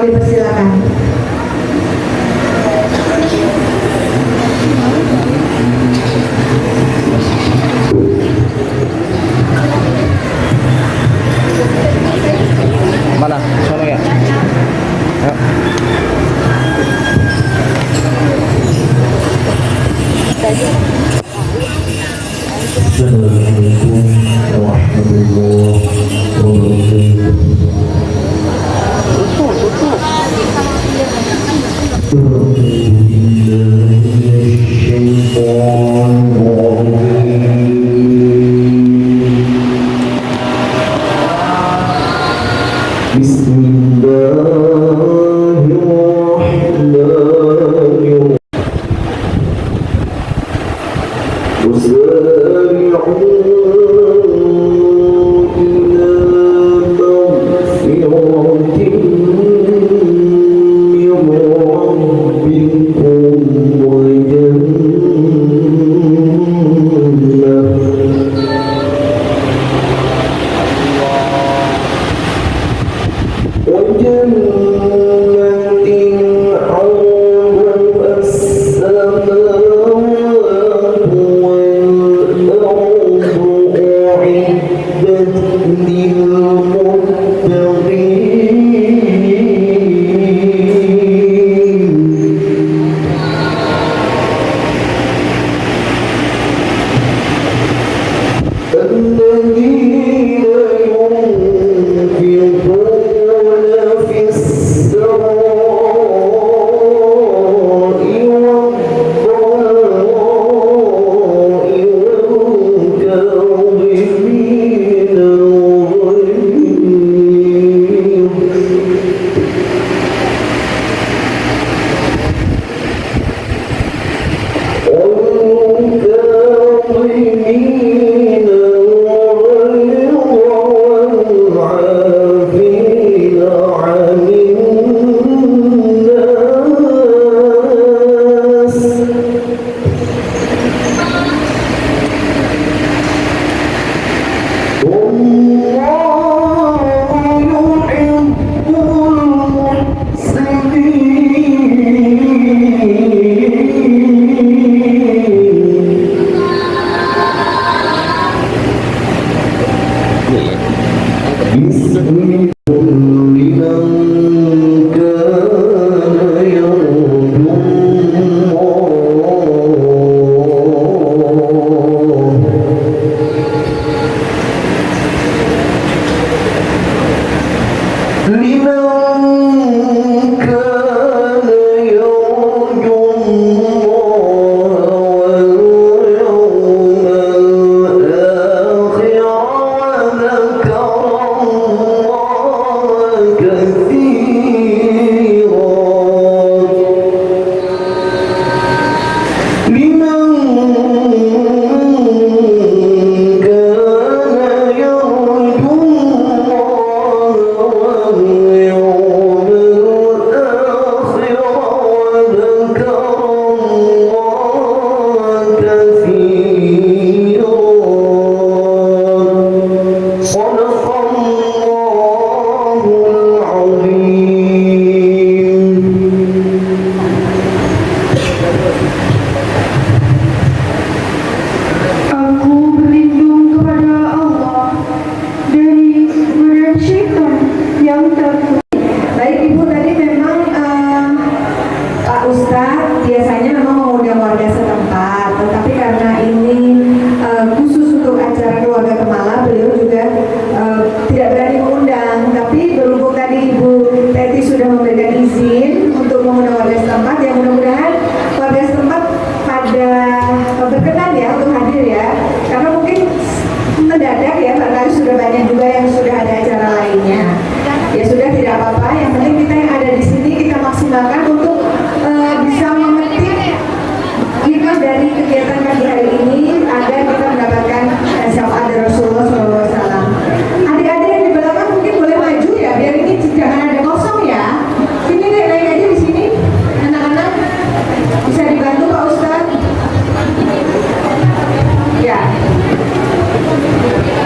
kami persilakan. Mana? Sono ya? Ya. Assalamualaikum warahmatullahi Bismillahirrahmanirrahim.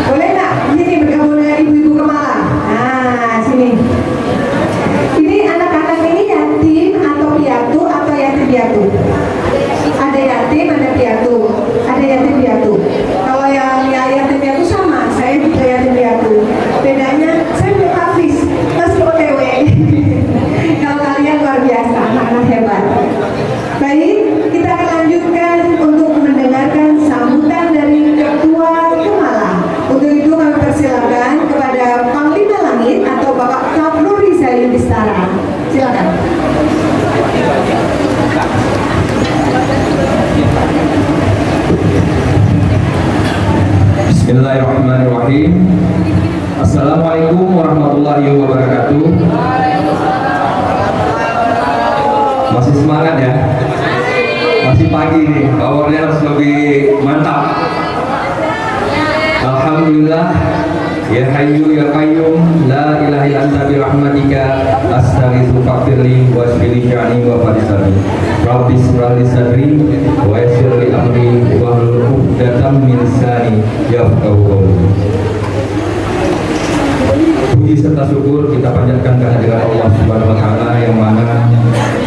Boleh nggak ini bergabung dengan ibu-ibu Bismillahirrahmanirrahim. Assalamualaikum warahmatullahi wabarakatuh. Masih semangat ya? Masih pagi nih, powernya harus lebih mantap. Alhamdulillah. Ya Hayyu ya Qayyum, la ilaha illa anta bi rahmatika astaghitsu faghfirli wasbili sya'ni wa fadisani. Rabbi shrah li sadri wa yassir li amri wahlul 'uqdatam min lisani yafqahu qawli. Puji serta syukur kita panjatkan kehadirat Allah Subhanahu wa taala yang mana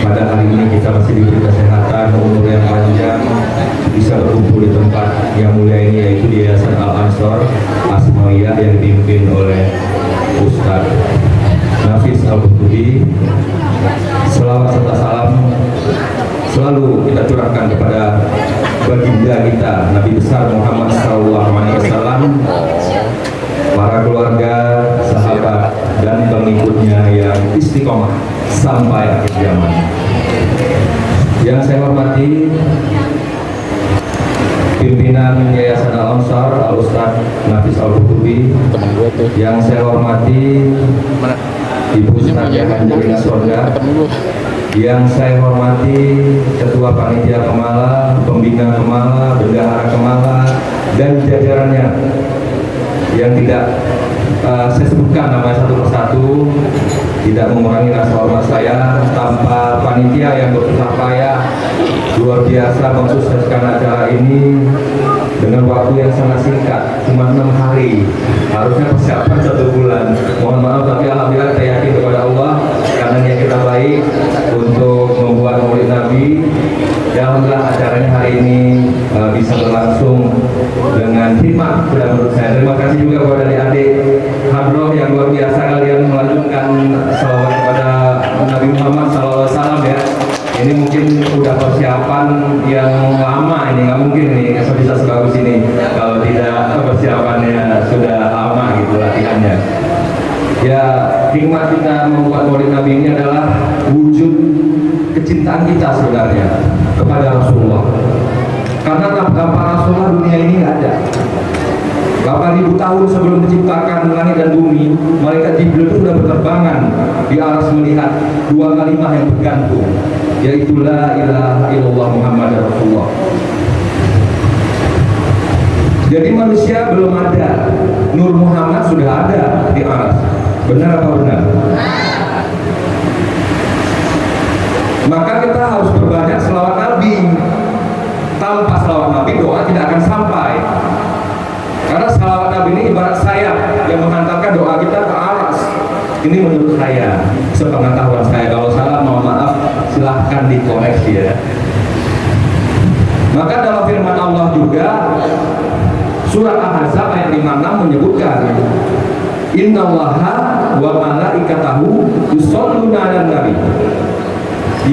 pada hari ini kita masih diberi kesehatan, umur yang panjang, bisa berkumpul di tempat yang mulia ini, yaitu di Yayasan Al-Ansor Asmawiyah yang dipimpin oleh Ustaz Nafis Al-Qutubi. Selawat serta salam selalu kita curahkan kepada baginda kita Nabi besar Muhammad SAW, para keluarga, sahabat, dan pengikutnya yang istiqomah sampai akhir zaman. Yang saya hormati pimpinan Yayasan Al-Ansor Al-Ustaz Nafis Al-Qutubi, yang saya hormati Ibu Ustazah Angelina Sonda, yang saya hormati Ketua Panitia Kemala, Pembina Kemala, Bendahara Kemala, dan jajarannya yang tidak saya sebutkan namanya satu persatu, tidak mengurangi rasa hormat saya. Tanpa panitia yang bersusah payah luar biasa mensukseskan acara ini dengan waktu yang sangat singkat, cuma 6 hari, harusnya persiapan 1 bulan. Mohon maaf, tapi alhamdulillah saya yakin kepada Allah karena niat kita baik untuk membuat Maulid Nabi. Alhamdulillah acaranya hari ini bisa berlangsung dengan hikmat sudah menurut saya. Terima kasih juga kepada adik-adik Hadroh yang luar biasa, kalian melanjutkan salawat kepada Nabi Muhammad SAW ya. Ini mungkin udah persiapan yang lama, ini nggak mungkin nih bisa sebagus ini kalau tidak persiapannya sudah lama gitu latihannya. Ya, hikmat kita membuat Maulid Nabi ini adalah wujud kecintaan kita sebenarnya kepada Rasulullah. Karena tanpa Rasulullah dunia ini nggak ada. 8.000 tahun sebelum diciptakan langit dan bumi, malaikat Jibril itu sudah berterbangan di aras melihat 2 kalimat yang bergantung, yaitu la ilaha illallah Muhammad Rasulullah. Jadi manusia belum ada, Nur Muhammad sudah ada di aras. Benar apa benar? Maka kita harus berbanyak selawat Nabi. Tanpa selawat Nabi doa tidak akan sampai. Karena selawat Nabi ini ibarat sayap yang menghantarkan doa kita ke aras. Ini menurut saya, sepengetahuan saya. Kalau salah mohon maaf, silahkan dikoreksi ya. Maka dalam firman Allah juga, surat Al-Ahzab ayat 56 menyebutkan, Innallaha wa malaikatahu yusholluna 'alan nabi.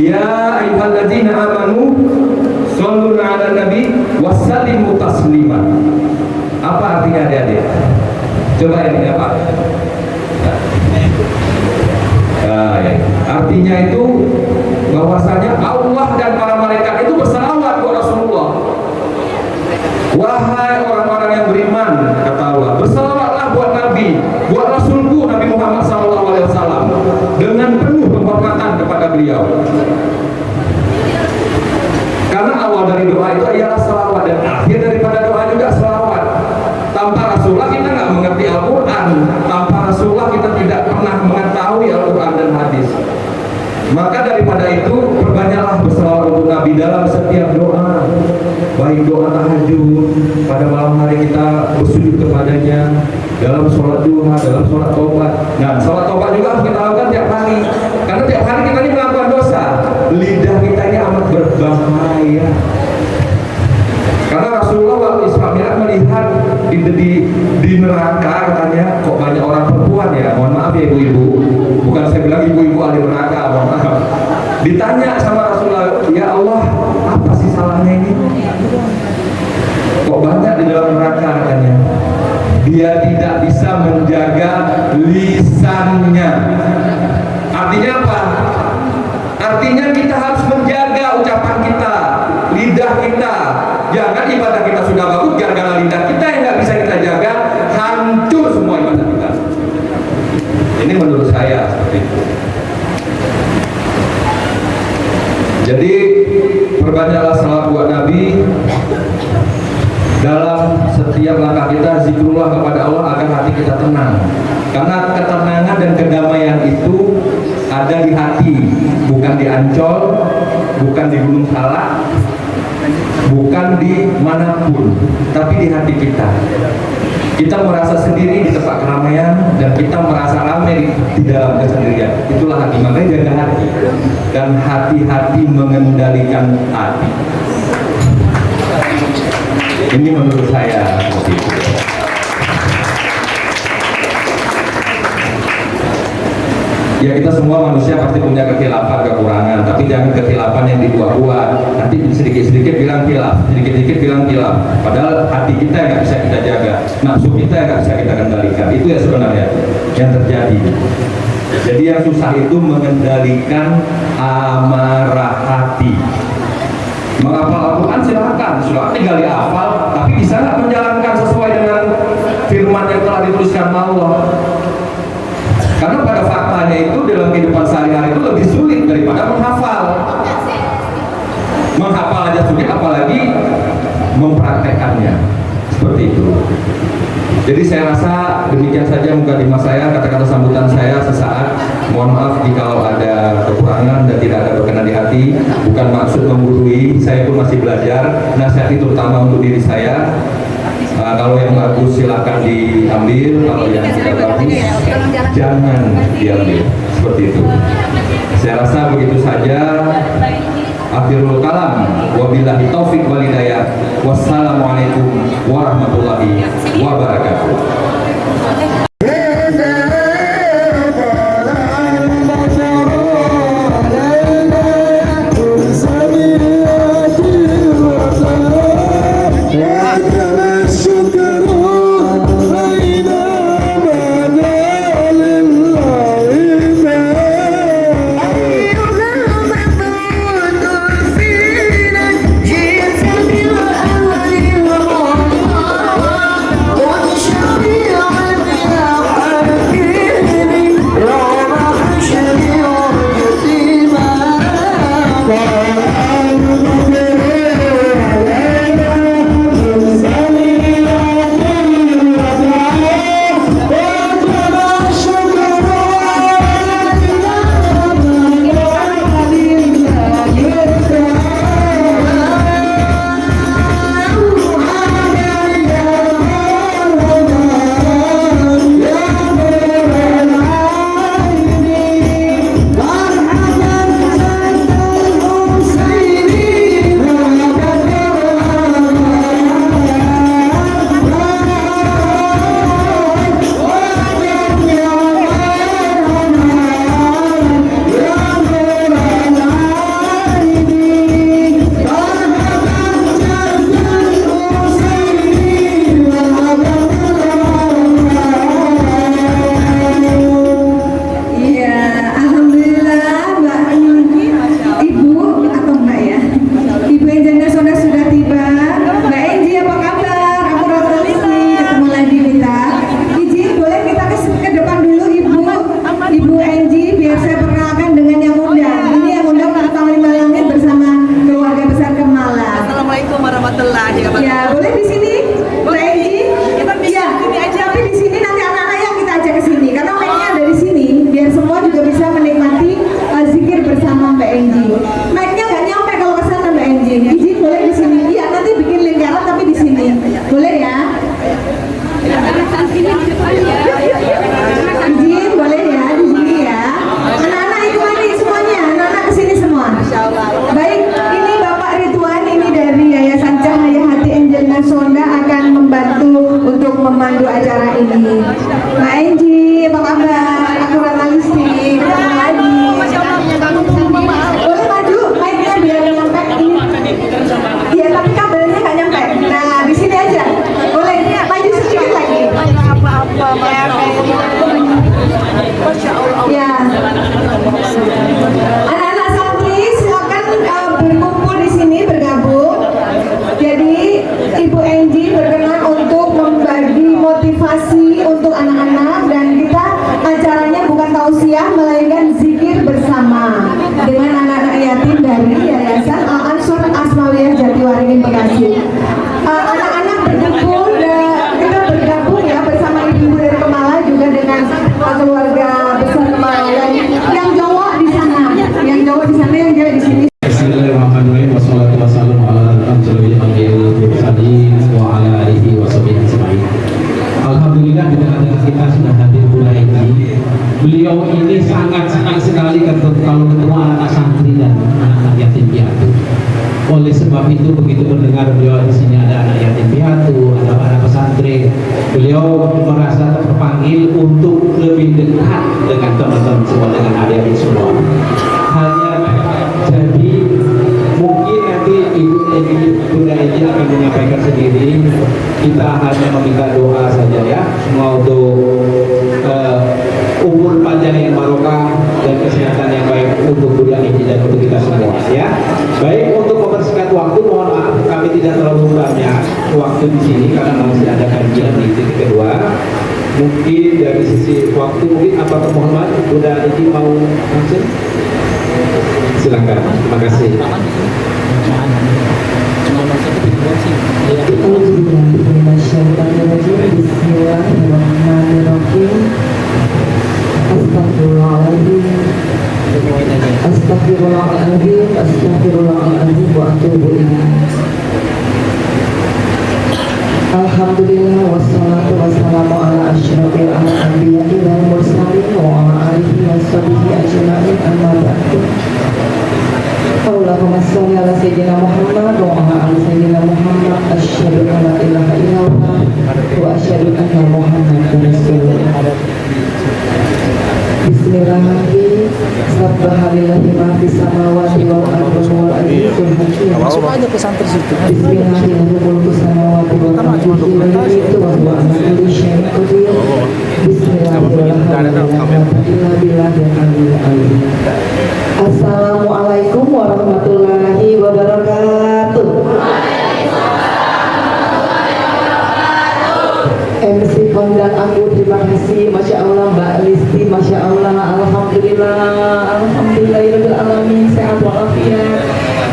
Ya ayyuhalladzina amanu shollu 'alan nabi wasallimu taslima. Apa artinya adik-adik? Coba ini apa? Ya. Artinya itu bahwasanya Allah dan para malaikat itu berselawat kepada Rasulullah. Wahai orang-orang yang beriman, kata Allah, berselawatlah buat Nabi, buat Rasulku Nabi Muhammad SAW dengan penuh penghormatan kepada beliau. Karena awal dari doa itu ialah selawat dan akhir daripada doa juga selawat. Tanpa Rasulullah kita nggak mengerti Al-Quran. Tanpa Rasulullah kita tidak pernah mengetahui Al-Quran dan hadis. Maka daripada itu perbanyaklah berselawat untuk Nabi dalam setiap doa, baik doa tahajud, pada malam hari kita bersujud kepadanya, dalam sholat duha, dalam sholat taubat. Nah, sholat taubat juga harus kita lakukan tiap hari, karena tiap hari kita ini melakukan dosa. Lidah kita ini amat berbahaya. Karena Rasulullah waktu Isra Mi'raj melihat di neraka, katanya kok banyak orang perempuan ya. Mohon maaf ya ibu-ibu, bukan saya bilang ibu-ibu ahli neraka, mohon maaf. Ditanya sama Rasulullah, ya Allah, apa sih salahnya ini? Kok banyak di dalam neraka, katanya. Dia tidak bisa menjaga lisannya. Artinya apa? Artinya kita harus menjaga ucapan kita, lidah kita. Jangan ibadah kita sudah bagus, gara-gara lidah kita yang nggak bisa kita jaga, tenang. Karena ketenangan dan kedamaian itu ada di hati, bukan di Ancol, bukan di Gunung Salak, bukan di manapun, tapi di hati kita. Kita merasa sendiri di tempat keramaian dan kita merasa ramai di dalam kesendirian. Itulah hati, makanya jaga hati. Dan hati-hati mengendalikan hati. Ini menurut saya seperti itu. Ya, kita semua manusia pasti punya kekhilapan, kekurangan, tapi jangan kekhilapan yang dibuat-buat. Nanti sedikit-sedikit bilang khilaf, sedikit-sedikit bilang khilaf. Padahal hati kita yang nggak bisa kita jaga, nafsu kita yang nggak bisa kita kendalikan. Itu ya sebenarnya yang terjadi. Jadi yang susah itu mengendalikan amarah hati. Menghafal Al-Quran silakan, sudah tinggal dihafal, tapi bisa nggak menjalankan sesuai dengan firman yang telah dituliskan Allah? Karena pada faktanya itu dalam kehidupan sehari-hari itu lebih sulit daripada menghafal. Menghafal aja sulit, apalagi mempraktekannya. Seperti itu. Jadi saya rasa demikian saja mukadimah saya, kata-kata sambutan saya sesaat. Mohon maaf jika ada kekurangan dan tidak ada berkenan di hati. Bukan maksud menggurui, saya pun masih belajar. Nasihat itu terutama untuk diri saya. Kalau yang bagus silakan diambil, kalau yang tidak bagus jangan diambil. Seperti itu. Saya rasa begitu saja. Akhirul kalam, wabillahi taufik wal hidayah. Wassalamualaikum warahmatullahi wabarakatuh. memandu acara ini. Mbak Enji, apa kabar? Aku Rana Listi, ketemu lagi. Boleh maju, mic-nya biar nyampe ini. Iya, tapi kabelnya nggak nyampe. Nah, di sini aja. Boleh, maju sedikit lagi. Ya. Anak-anak santri silakan berkumpul di sini, bergabung. Jadi Ibu Enji berkenan untuk membagi motivasi untuk anak-anak dan kita ajak begitu mendengar beliau di sini ada anak yatim piatu, ada anak pesantren, beliau merasa terpanggil untuk lebih dekat dengan teman-teman semua, dengan adik-adik semua. Hanya jadi mungkin nanti Bunda Eji akan menyampaikan sendiri. Kita hanya meminta doa saja ya, semua untuk umur panjang yang barokah dan kesehatan yang baik untuk Bunda Eji dan untuk kita semua ya. Baik, untuk mempersingkat waktu, mohon maaf kami tidak terlalu banyak waktu di sini karena masih ada kajian di titik kedua. Mungkin dari sisi waktu, mungkin apa mohon maaf Bunda Eji mau langsung? Silakan, terima kasih. Astagfirullahaladzim, astagfirullahaladzim wa atubu ilaih. Alhamdulillah wassalatu wassalamu ala asyrafil anbiya'i wal mursalin wa ala alihi washabihi ajma'in amma ba'du. Allahumma sholli ala sayyidina Muhammad wa ala ali sayyidina Muhammad. Asyhadu an la ilaha illallah wa asyhadu anna Muhammadan rasulullah. Bismillahirrahmanirrahim. Subhanallahi ma fis samawati wal ardi wal azizul hakim. Masuk aja ke santri situ. Bismillahirrahmanirrahim. Samawati wal ardi wa huwa ala kulli syai'in qadir. Bismillahirrahmanirrahim. Assalamualaikum warahmatullahi wabarakatuh. MC kondang aku, terima kasih, Masya Allah Mbak Listi, Masya Allah, Alhamdulillah, Alhamdulillahirabbil alamin, sehat walafiat,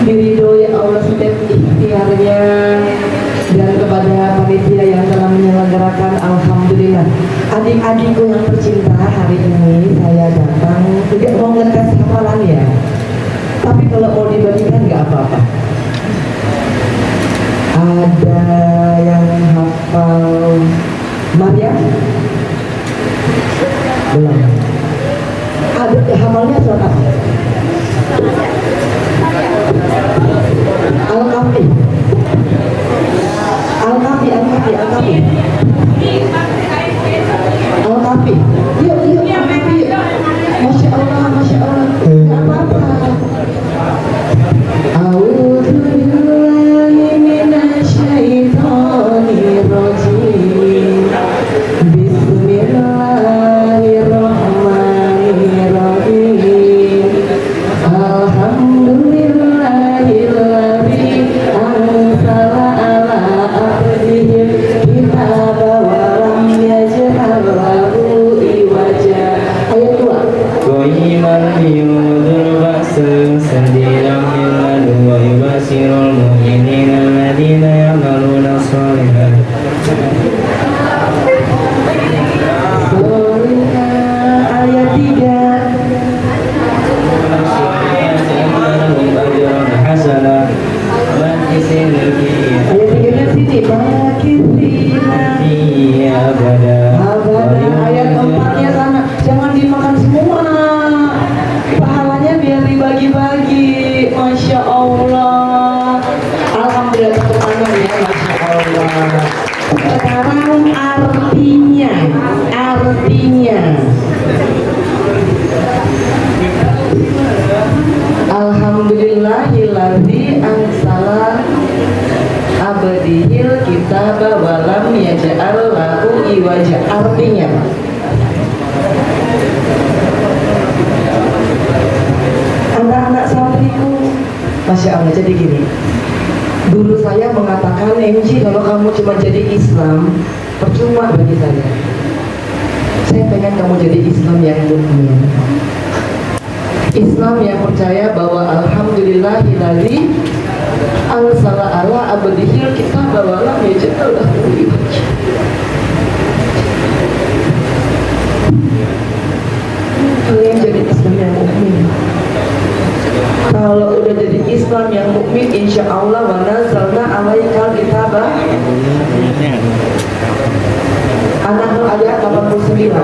diridhoi Allah setiap ikhtiarnya, dan kepada panitia yang telah menyelenggarakan, Alhamdulillah. Adik-adikku yang tercinta, hari ini saya datang tidak mau ngetes hafalan ya, tapi kalau mau dibagikan nggak apa-apa. Ada yang hafal Maryam? Belum. Ada hafalnya surat apa? Al-Kahfi. Al-Kahfi, Al-Kahfi, Al-Kahfi. Al-Kahfi. Yuk, yuk, Al-Kahfi yuk. Masya Allah, Masya Allah. Gak apa-apa. A'udzubillahi minasyaitonirrajim. Bismillahirrahmanirrahim. Alhamdulillahilladzi anzala ala abdihi kitaba wa lam yaj'al lahu iwaja. Ayat 2. Qayyiman liyunzira ba'san shadidan min ladunhu wa yubashshirul mu'minina alladhina ya'maluna shalihat. Ayat 3. Hasanah wa kisilil Ayat 3-nya sini. Bakithina iya abada. abada. Ayat 4-nya sana. Jangan dimakan semua. Pahalanya biar dibagi-bagi. Masya Allah. Alhamdulillah, tepuk tangan ya. Masya Allah. Sekarang artinya. Alhamdulillahilladzi ansala abdihil kitaba wa lam yaj'al lahu iwaja. Artinya, anak-anak santriku, Masya Allah, jadi gini. Dulu saya mengatakan, MJ, kalau kamu cuma jadi Islam, percuma bagi saya. Saya pengen kamu jadi Islam yang mukmin, Islam yang percaya bahwa alhamdulillahilladzi ansala ala abdihil kitaba wa lam yaj'al lahu iwaja. Kalian jadi Islam yang mukmin. Kalau udah jadi Islam yang mukmin, insya Allah wa nazalna alaikal kitaba. An-Nahl ayat 89.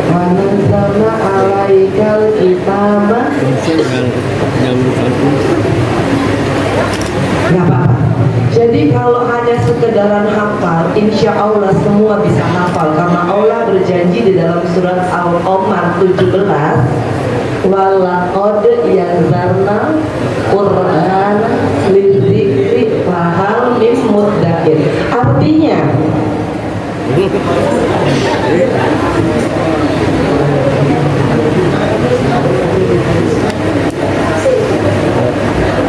Wa nazalna alaikal kitaba Nggak apa-apa. Jadi kalau hanya sekedaran hafal, insya Allah semua bisa hafal, karena Allah berjanji di dalam surat Al-Qamar 17, walaqad yanzalna Qur'an lidzikri fahal min muddakir. Artinya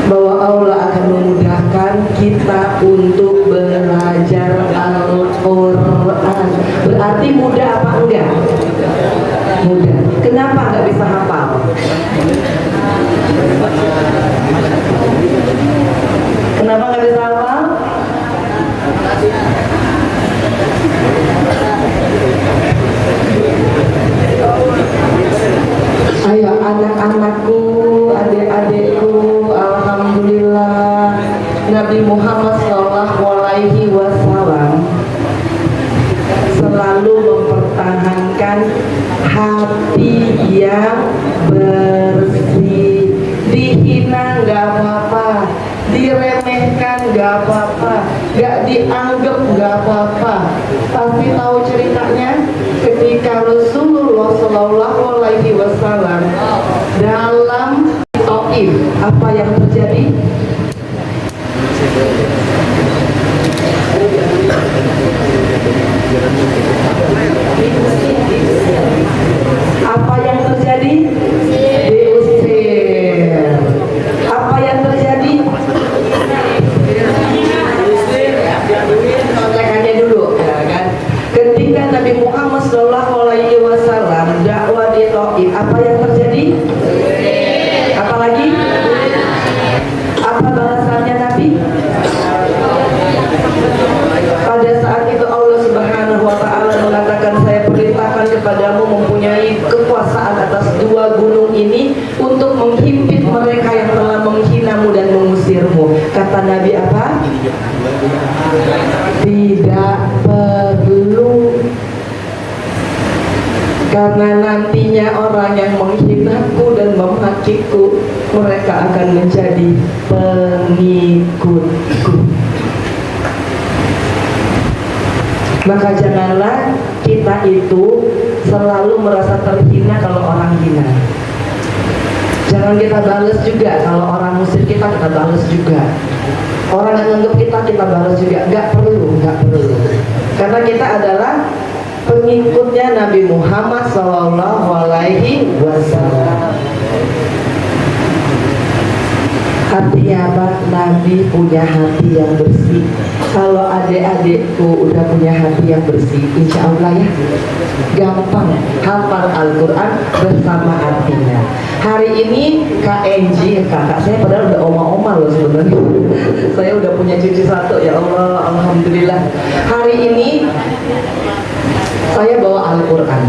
bahwa Allah akan memudahkan kita untuk belajar Al-Quran. Berarti mudah apa enggak? Mudah. Kenapa nggak bisa hafal? Kenapa nggak bisa hafal? Ayo anak-anakku, adik-adikku, alhamdulillah Nabi Muhammad SAW selalu mempertahankan hati yang bersih. Dihina nggak apa-apa, diremehkan nggak apa-apa, nggak dianggap nggak apa-apa. Pasti tahu ceritanya ketika Rasulullah SAW dalam Taif, apa yang terjadi? Apa yang terjadi? Diusir. Apa yang terjadi? Contekannya dulu, ya kan? Ketika Nabi Muhammad SAW dakwah di Taif, apa yang terjadi? Apalagi? Apa balasannya Nabi? Pada saat itu Allah Subhanahu wa Ta'ala mengatakan, saya perintahkan kepadamu mempunyai kekuasaan atas dua gunung ini untuk menghimpit mereka yang telah menghinamu dan mengusirmu. Kata Nabi apa? Tidak perlu, karena nantinya orang yang menghinaku dan memakiku, mereka akan menjadi pengikutku. Maka janganlah kita itu selalu merasa terhina kalau orang hina. Jangan kita balas juga kalau orang musir kita balas juga. Orang yang anggap kita balas juga. Nggak perlu. Karena kita adalah pengikutnya Nabi Muhammad SAW. Artinya apa? Nabi punya hati yang bersih. Kalau adik-adikku udah punya hati yang bersih, insya Allah ya gampang hafal Al-Quran bersama artinya. Hari ini KNG, kakak saya padahal udah oma-oma loh sebenarnya. Saya udah punya cucu satu, ya Allah, alhamdulillah. Hari ini saya bawa Al-Quran.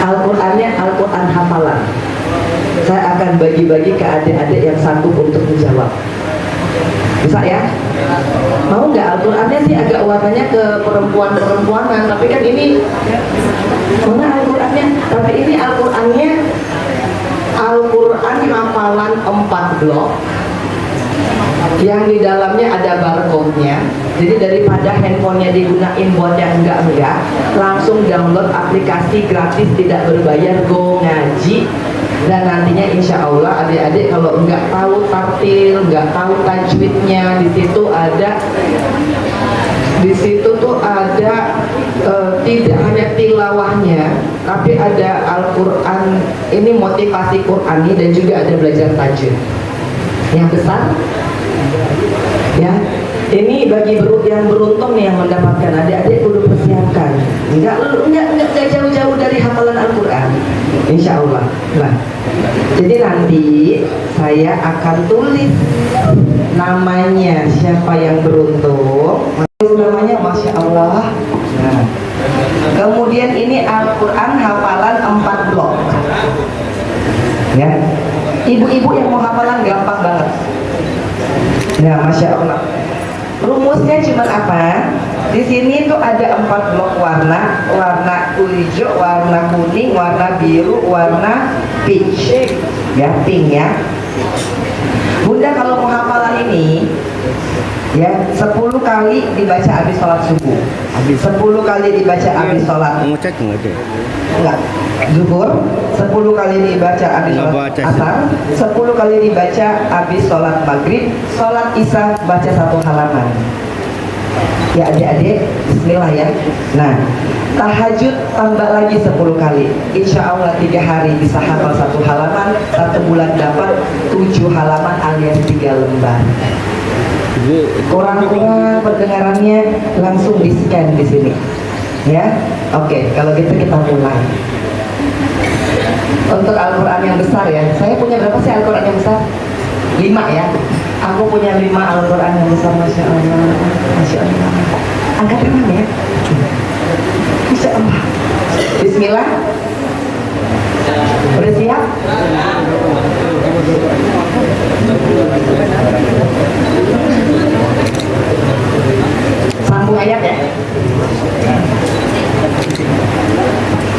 Al-Qurannya Al-Quran hafalan. Saya akan bagi-bagi ke adik-adik yang sanggup untuk menjawab. Bisa ya? Mau nggak? Al-Qurannya sih agak warnanya ke perempuan-perempuanan, tapi kan ini mana Al-Qurannya? Tapi ini Al-Qurannya Al-Quran hafalan 4 blok yang di dalamnya ada barcode-nya. Jadi daripada handphonenya digunain buat yang enggak, langsung download aplikasi gratis tidak berbayar Go Ngaji. Dan nantinya insya Allah adik-adik kalau nggak tahu tartil, nggak tahu tajwidnya, di situ tuh ada tidak hanya tilawahnya, tapi ada Al-Quran, ini motivasi Qurani, dan juga ada belajar tajwid. Yang besar, ya. Ini bagi yang beruntung nih yang mendapatkan, adik-adik kudu persiapkan. Enggak jauh-jauh dari hafalan Al-Quran, insya Allah. Nah, jadi nanti saya akan tulis namanya siapa yang beruntung. Namanya Masya Allah. Nah, kemudian ini Al-Quran hafalan 4 blok. Ya, ibu-ibu yang mau hafalan gampang banget. Ya, Masya Allah. Rumusnya cuma apa? Di sini tuh ada 4 blok warna hijau, warna kuning, warna biru, warna peach, ya, pink ya. Bunda kalau mau hafal ini ya 10 kali dibaca habis sholat subuh, 10 kali dibaca habis sholat enggak zuhur, 10 kali dibaca habis sholat asar, 10 kali dibaca habis sholat maghrib, sholat isya baca 1 halaman. Ya adik-adik, bismillah ya. Nah, tahajud tambah lagi 10 kali. Insya Allah 3 hari bisa hafal 1 halaman, 1 bulan dapat 7 halaman alias 3 lembar. Kurang-kurang pendengarannya langsung di scan di sini. Ya, oke. Kalau gitu kita mulai. Untuk Al-Quran yang besar ya, saya punya berapa sih Al-Quran yang besar? 5 ya. Aku punya 5 Al-Quran yang besar, Masya Allah. Masya Allah. Angkat tangan ya. Masya Allah. Bismillah. Udah siap? Sambung ayat ya.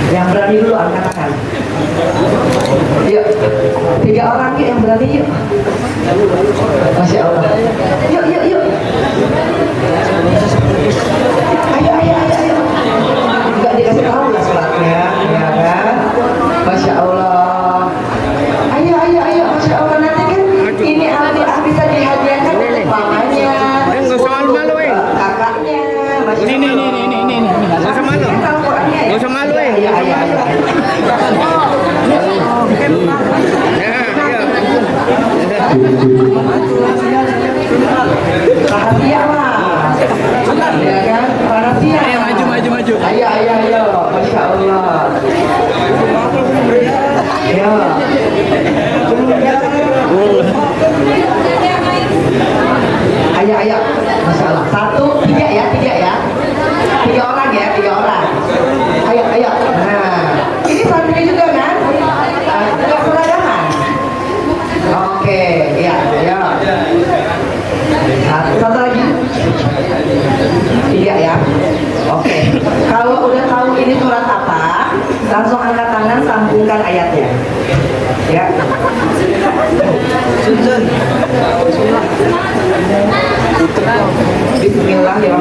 Yang berani dulu angkat tangan. Yuk, 3 orang yuk yang berani yuk. Masya Allah. Yuk, yuk, yuk. Ayo, ayo, ayo, ayo. Enggak dikasih tahu lah sholatnya, ya kan? Masya Allah. Ayo, ayo, ayo. Masya Allah, nanti kan ini Al-Quran bisa dihadiahkan untuk mamanya, untuk kakaknya. Masya Allah. Ini. Nggak usah malu. Nggak usah malu ya. Iya, iya, iya. Rahasia lah, ya kan? Rahasia. Ayo maju. Ayo, Masya Allah. Ya. Ayo, Masya Allah. 1, 3 ya. 3 orang ya, 3 orang. Ayo. Nah, ini santri juga kan? Enggak sembarangan. Oke, ya. Satu lagi. 3 ya. Oke. Kalau udah tahu ini surat apa, langsung angkat tangan, sambungkan ayatnya. Ya. Bismillahirrahmanirrahim.